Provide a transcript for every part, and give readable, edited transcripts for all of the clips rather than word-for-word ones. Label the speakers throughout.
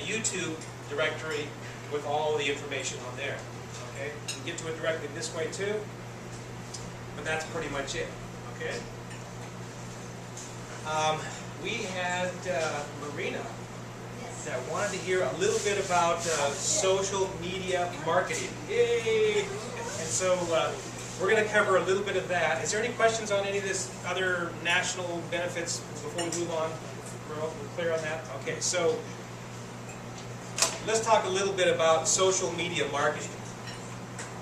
Speaker 1: YouTube directory with all the information on there. Okay, you can get to it directly this way too, but that's pretty much it. Okay. We had Marina that wanted to hear a little bit about social media marketing. Yay! And so we're going to cover a little bit of that. Is there any questions on any of this other national benefits before we move on? We're clear on that? Okay, so let's talk a little bit about social media marketing.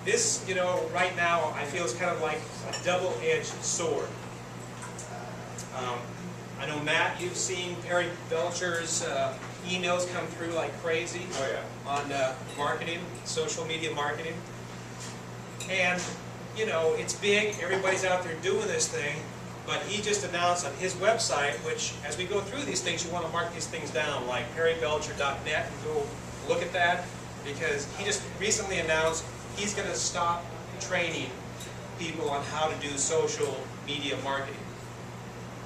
Speaker 1: This, you know, right now I feel is kind of like a double-edged sword. I know, Matt, you've seen Perry Belcher's emails come through like crazy.
Speaker 2: Oh, yeah.
Speaker 1: On marketing, social media marketing. And, you know, it's big, everybody's out there doing this thing, but he just announced on his website, which as we go through these things, you want to mark these things down, like perrybelcher.net, and go look at that, because he just recently announced he's going to stop training people on how to do social media marketing.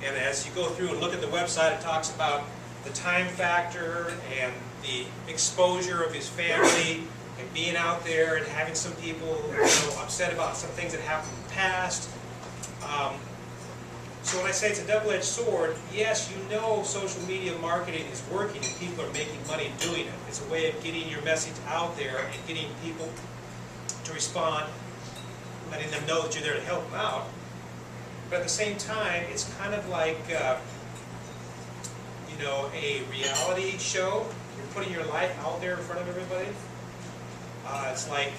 Speaker 1: And as you go through and look at the website, it talks about the time factor and the exposure of his family and being out there and having some people, you know, upset about some things that happened in the past. So when I say it's a double-edged sword, yes, you know social media marketing is working and people are making money doing it. It's a way of getting your message out there and getting people to respond, letting them know that you're there to help them out. But at the same time, it's kind of like, you know, a reality show. You're putting your life out there in front of everybody. It's like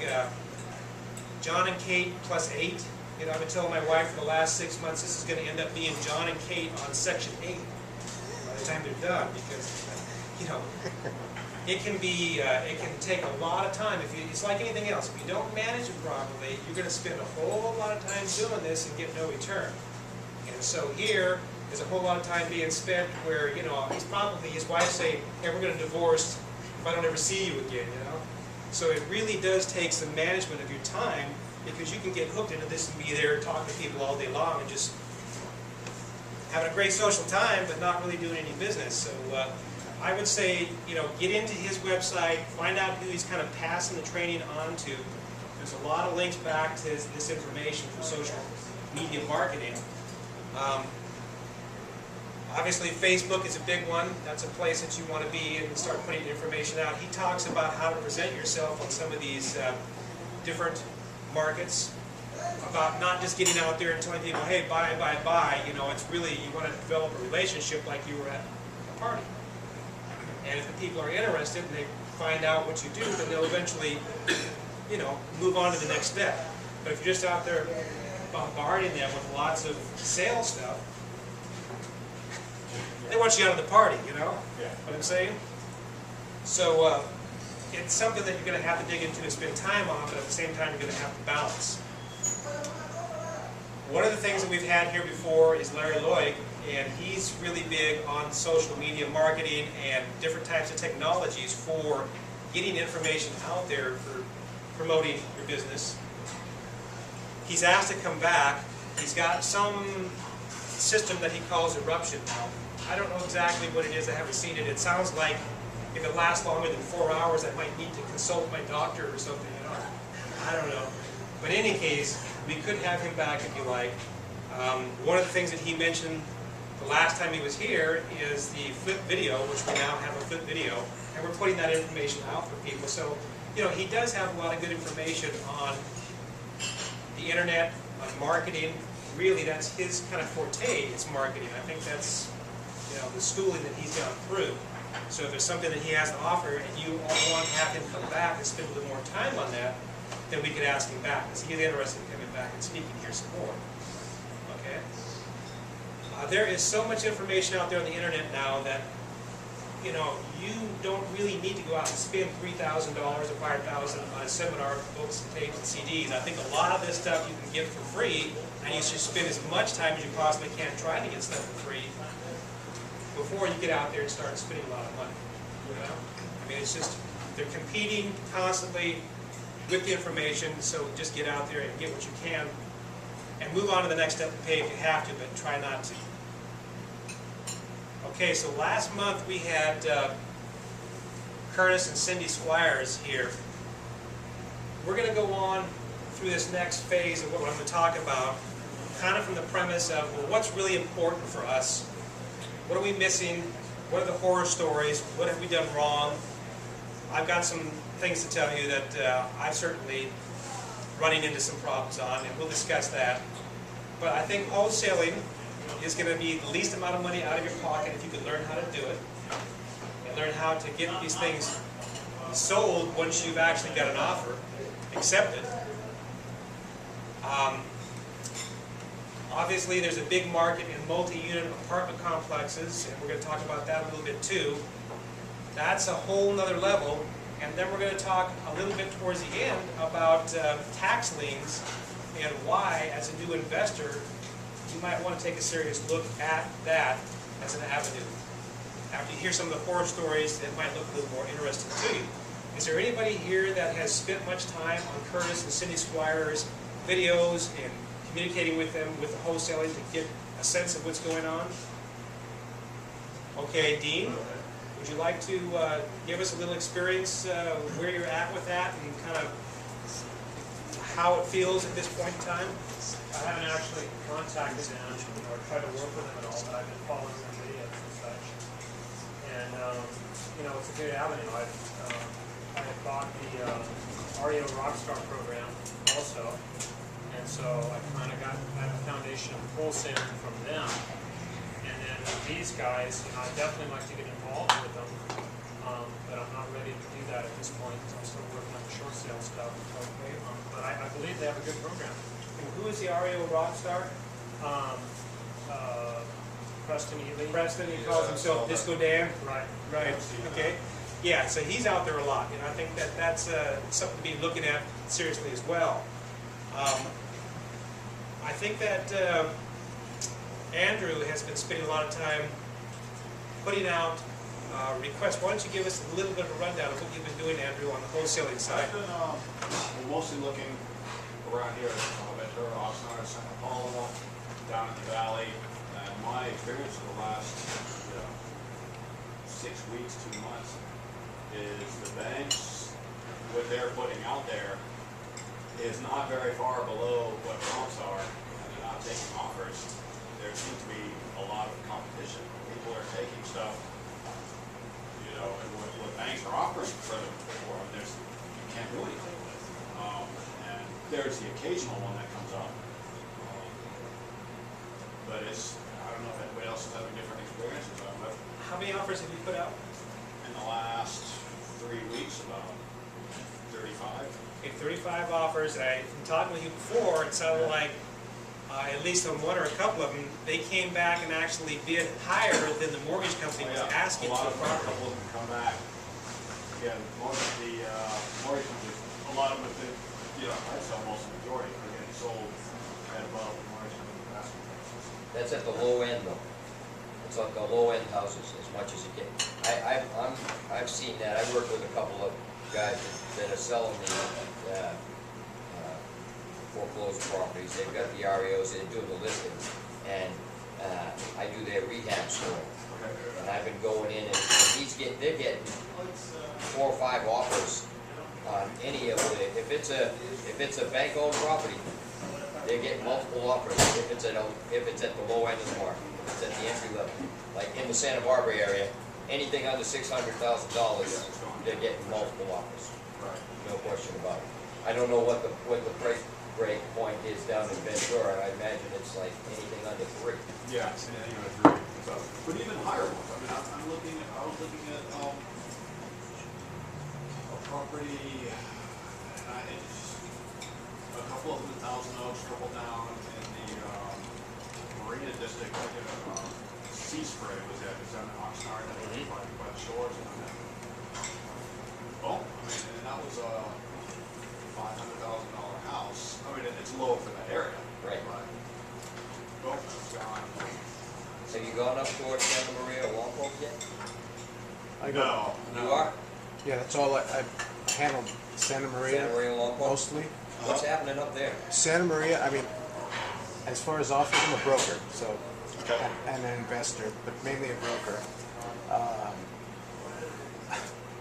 Speaker 1: John and Kate plus 8. You know, I've been telling my wife for the last 6 months this is going to end up being John and Kate on Section 8 by the time they're done, because, you know, it can take a lot of time. It's like anything else. If you don't manage it properly, you're going to spend a whole lot of time doing this and get no return. And so here, there's a whole lot of time being spent where, you know, his wife saying, hey, we're going to divorce if I don't ever see you again, you know. So it really does take some management of your time, because you can get hooked into this and be there talking to people all day long and just having a great social time, but not really doing any business. So I would say, you know, get into his website, find out who he's kind of passing the training on to. There's a lot of links back to this information for social media marketing. Obviously, Facebook is a big one. That's a place that you want to be and start putting information out. He talks about how to present yourself on some of these different markets, about not just getting out there and telling people, hey, buy, buy, buy. You know, it's really, you want to develop a relationship like you were at a party. And if the people are interested and they find out what you do, then they'll eventually, you know, move on to the next step. But if you're just out there bombarding them with lots of sales stuff, they want you out of the party, you know what I'm saying? So it's something that you're going to have to dig into and spend time on, but at the same time you're going to have to balance. One of the things that we've had here before is Larry Loig, and he's really big on social media marketing and different types of technologies for getting information out there for promoting your business. He's asked to come back. He's got some system that he calls Eruption now. I don't know exactly what it is. I haven't seen it. It sounds like if it lasts longer than 4 hours, I might need to consult my doctor or something. You know? I don't know. But in any case, we could have him back if you like. One of the things that he mentioned the last time he was here is the flip video, which we now have a flip video, and we're putting that information out for people. So, you know, he does have a lot of good information on the internet, on marketing. Really, that's his kind of forte, is marketing. I think that's, you know, the schooling that he's gone through. So if there's something that he has to offer and you want to have him come back and spend a little more time on that, then we could ask him back, because he's interested in coming back and speaking here some more. Okay? There is so much information out there on the internet now that, you know, you don't really need to go out and spend $3,000 or $5,000 on a seminar, books, and tapes, and CDs. I think a lot of this stuff you can get for free, and you should spend as much time as you possibly can trying to get stuff for free before you get out there and start spending a lot of money. You know? I mean, it's just, they're competing constantly with the information, so just get out there and get what you can and move on to the next step and pay if you have to, but try not to. Okay, so last month we had Curtis and Cindy Squires here. We're going to go on through this next phase of what I'm going to talk about, kind of from the premise of, well, what's really important for us? What are we missing? What are the horror stories? What have we done wrong? I've got some things to tell you that I've certainly running into some problems on, and we'll discuss that. But I think wholesaling is going to be the least amount of money out of your pocket if you can learn how to do it, and learn how to get these things sold once you've actually got an offer accepted. Obviously, there's a big market in multi-unit apartment complexes, and we're going to talk about that a little bit too. That's a whole nother level. And then we're going to talk a little bit towards the end about tax liens and why, as a new investor, you might want to take a serious look at that as an avenue. After you hear some of the horror stories, it might look a little more interesting to you. Is there anybody here that has spent much time on Curtis and Cindy Squires' videos and communicating with them with the wholesaling to get a sense of what's going on? Okay, Dean, would you like to give us a little experience where you're at with that and kind of how it feels at this point in time?
Speaker 2: I haven't actually contacted them or tried to work with them at all, but I've been following their videos and such. And you know, it's a good avenue. I had bought the REIA Rockstar program also, and so I kind of got a foundation of wholesaling from them. And then with these guys, you know, I'd definitely like to get involved with them, but I'm not ready to do that at this point. I'm still working on the short sale stuff. Okay. But I believe they have a good program.
Speaker 1: And who is the REO Rockstar?
Speaker 2: Preston Ely.
Speaker 1: Preston, he calls himself Disco Dan?
Speaker 2: Right.
Speaker 1: Right, okay. Yeah, so he's out there a lot, and I think that that's something to be looking at seriously as well. I think that Andrew has been spending a lot of time putting out requests. Why don't you give us a little bit of a rundown of what you've been doing, Andrew, on the wholesaling side?
Speaker 3: I've been mostly looking around here at Ventura, Oxnard, Santa Paula, down in the valley. And my experience in the last 6 weeks, 2 months, is the banks, what they're putting out there, is not very far below what comps are, and they're not taking offers. There seems to be a lot of competition. People are taking stuff, you know, and what banks are offering for them, you can't do anything with. And there's the occasional one that comes up. But I don't know if anybody else is having different experiences on it.
Speaker 1: How many offers have you put out?
Speaker 3: In the last 3 weeks, about 35.
Speaker 1: Okay, 35 offers. From talking with you before, it sounded like, at least on one or a couple of them, they came back and actually bid higher than the mortgage company was asking for the property.
Speaker 3: A couple of them come back. Yeah, most of the mortgage companies, a lot of them, I'd say almost the majority, are getting sold at above the mortgage company asking prices.
Speaker 4: That's at the low end though. It's like the low end houses as much as you get. I've seen that. I work with a couple of guys that are selling the foreclosed properties. They've got the REOs, they're doing the listings, and I do their rehab store. And I've been going in, and they're getting 4 or 5 offers on any of it. If it's a bank-owned property, they're getting multiple offers. If it's at the low end of the market, if it's at the entry level, like in the Santa Barbara area, anything under $600,000, they're getting multiple offers. No question about it. I don't know what the price break point is down in Ventura. I imagine it's like anything under 3.
Speaker 3: Yeah, it's anything under 3. So, but even higher ones. I mean, I was looking at a property, and it's a couple of them in Thousand Oaks, couple down in the Marina District, Sea Spray was at. It's down in Oxnard, by the shores. Oh, I mean, and that was a $500,000 house. I mean, it's low for that area.
Speaker 4: Right.
Speaker 3: But both of them's gone.
Speaker 4: Have you gone up towards Santa Maria or Lompoc yet?
Speaker 3: No.
Speaker 4: You are?
Speaker 5: Yeah, that's all I've handled. Santa Maria,
Speaker 4: Santa Maria, Lompoc?
Speaker 5: mostly.
Speaker 4: What's happening up there?
Speaker 5: Santa Maria, I mean, as far as offers, I'm a broker, so, and an investor, but mainly a broker.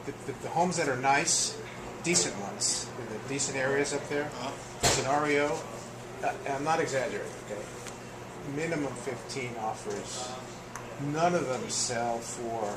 Speaker 5: the homes that are nice, decent ones, in the decent areas up there, it's an REO, and I'm not exaggerating, okay? Minimum 15 offers. None of them sell for